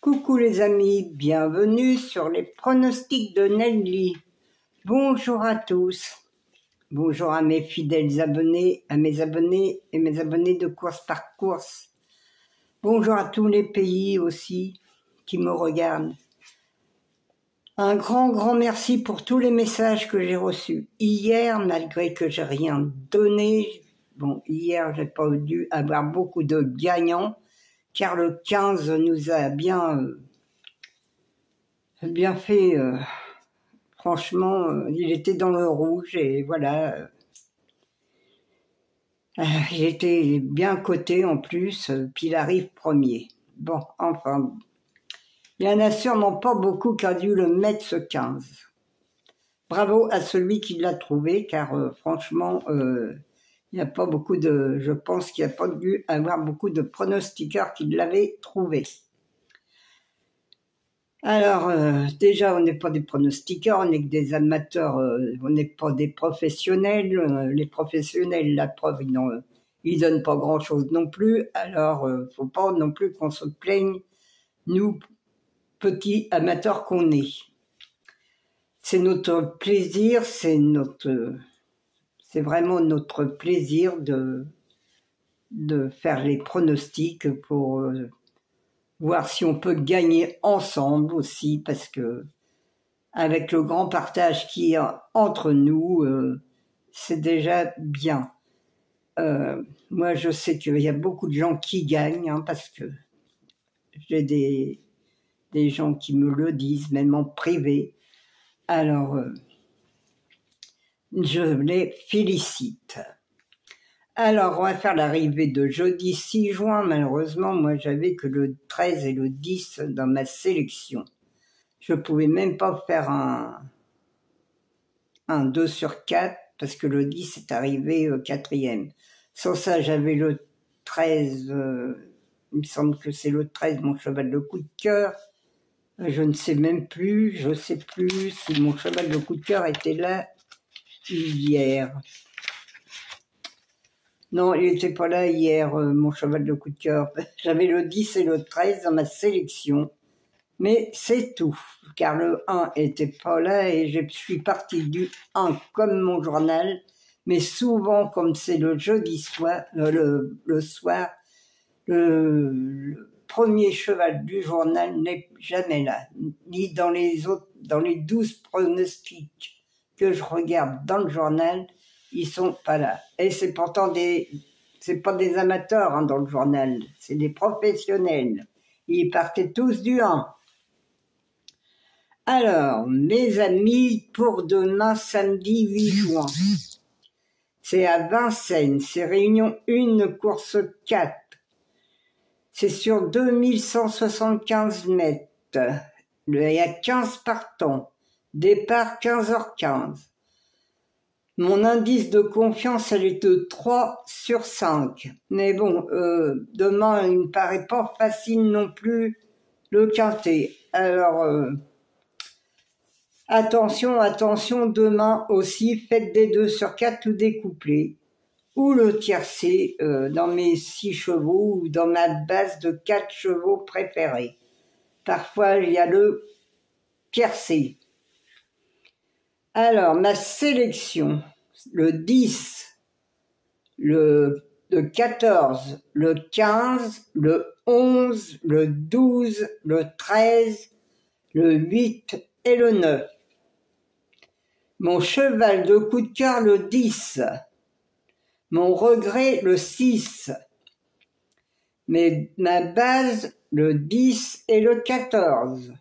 Coucou les amis, bienvenue sur les pronostics de Nelly. Bonjour à tous. Bonjour à mes fidèles abonnés, à mes abonnés et mes abonnés de course par course. Bonjour à tous les pays aussi qui me regardent. Un grand merci pour tous les messages que j'ai reçus. Hier, malgré que j'ai rien donné, hier j'ai pas dû avoir beaucoup de gagnants, car le 15 nous a bien fait, franchement, il était dans le rouge et voilà, il était bien coté en plus, puis il arrive premier. Bon, enfin, il n'y en a sûrement pas beaucoup qui a dû le mettre ce 15. Bravo à celui qui l'a trouvé, car franchement, il n'y a pas beaucoup de, je pense qu'il n'y a pas dû avoir beaucoup de pronostiqueurs qui l'avaient trouvé. Alors, déjà, on n'est pas des pronostiqueurs, on n'est que des amateurs, on n'est pas des professionnels. Les professionnels, la preuve, ils donnent pas grand-chose non plus. Alors, faut pas non plus qu'on se plaigne, nous, petits amateurs qu'on est. C'est notre plaisir, c'est vraiment notre plaisir de faire les pronostics pour voir si on peut gagner ensemble aussi, parce que avec le grand partage qu'il y a entre nous, c'est déjà bien. Moi, je sais qu'il y a beaucoup de gens qui gagnent, hein, parce que j'ai des gens qui me le disent, même en privé. Alors, je les félicite. Alors, on va faire l'arrivée de jeudi 6 juin. Malheureusement, moi, j'avais que le 13 et le 10 dans ma sélection. Je pouvais même pas faire un 2 sur 4 parce que le 10 est arrivé quatrième. Sans ça, j'avais le 13, il me semble que c'est le 13, mon cheval de coup de cœur. Je ne sais même plus, je sais plus si mon cheval de coup de cœur était là hier. Non, il n'était pas là hier, mon cheval de coup de cœur. J'avais le 10 et le 13 dans ma sélection. Mais c'est tout, car le 1 était pas là et je suis partie du 1 comme mon journal. Mais souvent, comme c'est le jeudi soir, le soir, le premier cheval du journal n'est jamais là, ni dans les 12 pronostics que je regarde dans le journal, ils sont pas là. Et c'est pourtant c'est pas des amateurs, hein, dans le journal, c'est des professionnels. Ils partaient tous du 1. Alors, mes amis, pour demain, samedi 8 juin, c'est à Vincennes, c'est réunion 1, course 4. C'est sur 2175 mètres. Il y a 15 partants. Départ 15h15. Mon indice de confiance, elle est de 3 sur 5. Mais bon, demain, il ne me paraît pas facile non plus le quintet. Alors, attention, demain aussi, faites des 2 sur 4 ou des couplets. Ou le tiercé dans mes 6 chevaux ou dans ma base de 4 chevaux préférés. Parfois, il y a le tiercé. Alors, ma sélection, le 10, le 14, le 15, le 11, le 12, le 13, le 8 et le 9. Mon cheval de coup de cœur, le 10. Mon regret, le 6. Mais ma base, le 10 et le 14.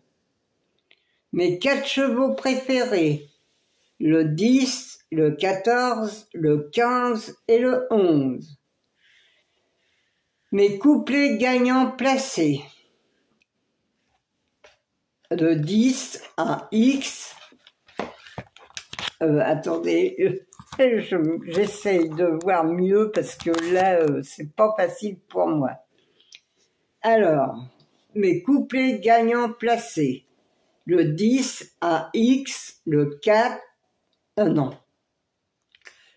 Mes 4 chevaux préférés, le 10, le 14, le 15 et le 11. Mes couplets gagnants placés, le 10, un X. Attendez, j'essaye de voir mieux parce que là, c'est pas facile pour moi. Alors, mes couplets gagnants placés. Le 10, un X, le 4, non.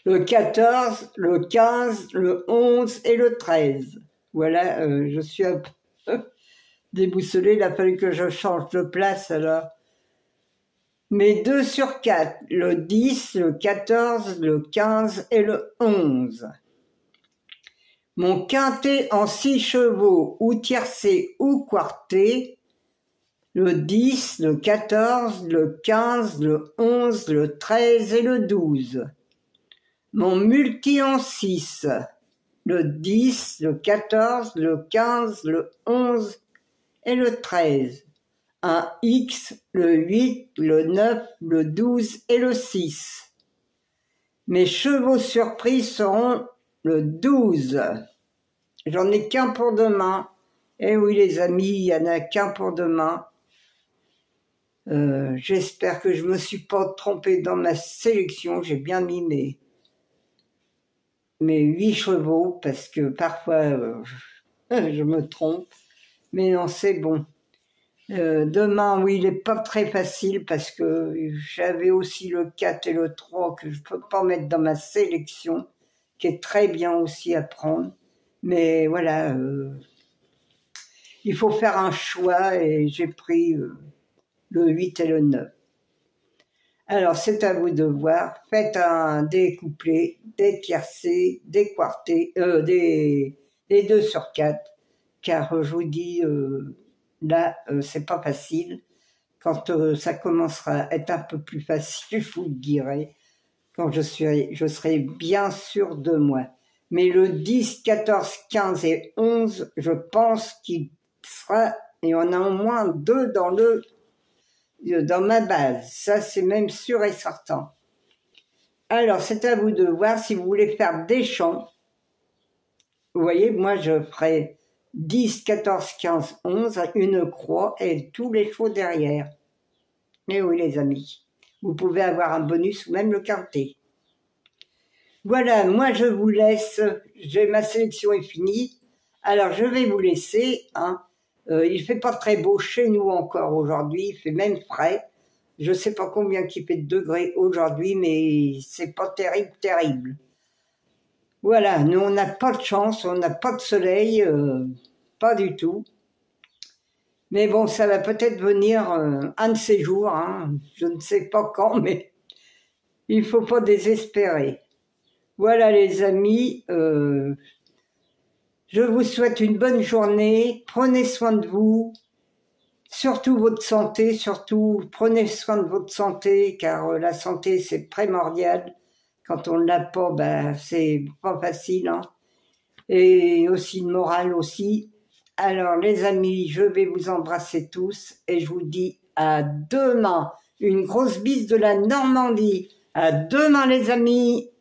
Le 14, le 15, le 11 et le 13. Voilà, je suis déboussolé, il a fallu que je change de place alors. Mes 2 sur 4, le 10, le 14, le 15 et le 11. Mon quintet en 6 chevaux, ou tiercé ou quarté, le 10, le 14, le 15, le 11, le 13 et le 12. Mon multi en 6, le 10, le 14, le 15, le 11 et le 13. Un X, le 8, le 9, le 12 et le 6. Mes chevaux surprises seront le 12. J'en ai qu'un pour demain. Eh oui les amis, il n'y en a qu'un pour demain. J'espère que je me suis pas trompée dans ma sélection. J'ai bien mis mes 8 chevaux parce que parfois je me trompe. Mais non, c'est bon. Demain, oui, il n'est pas très facile parce que j'avais aussi le 4 et le 3 que je ne peux pas mettre dans ma sélection, qui est très bien aussi à prendre. Mais voilà, il faut faire un choix et j'ai pris le 8 et le 9. Alors, c'est à vous de voir. Faites des couplets, des tiercés, des quartés, des 2 sur 4, car je vous dis... là, c'est pas facile. Quand ça commencera à être un peu plus facile, je vous le dirai, quand je serai bien sûre de moi. Mais le 10, 14, 15 et 11, je pense qu'il sera, il y en a au moins 2 dans ma base. Ça, c'est même sûr et certain. Alors, c'est à vous de voir si vous voulez faire des chants. Vous voyez, moi, je ferai 10, 14, 15, 11, une croix et tous les chevaux derrière. Et oui les amis, vous pouvez avoir un bonus ou même le quintet. Voilà, moi je vous laisse, ma sélection est finie, alors je vais vous laisser. Il fait pas très beau chez nous encore aujourd'hui, il fait même frais. Je sais pas combien il fait de degrés aujourd'hui, mais c'est pas terrible. Voilà, nous on n'a pas de chance, on n'a pas de soleil, pas du tout. Mais bon, ça va peut-être venir un de ces jours, je ne sais pas quand, mais il faut pas désespérer. Voilà les amis, je vous souhaite une bonne journée, prenez soin de vous, surtout votre santé, prenez soin de votre santé, car la santé c'est primordial. Quand on ne l'a pas, c'est pas facile, et aussi le moral aussi. Alors les amis, je vais vous embrasser tous et je vous dis à demain. Une grosse bise de la Normandie. À demain les amis.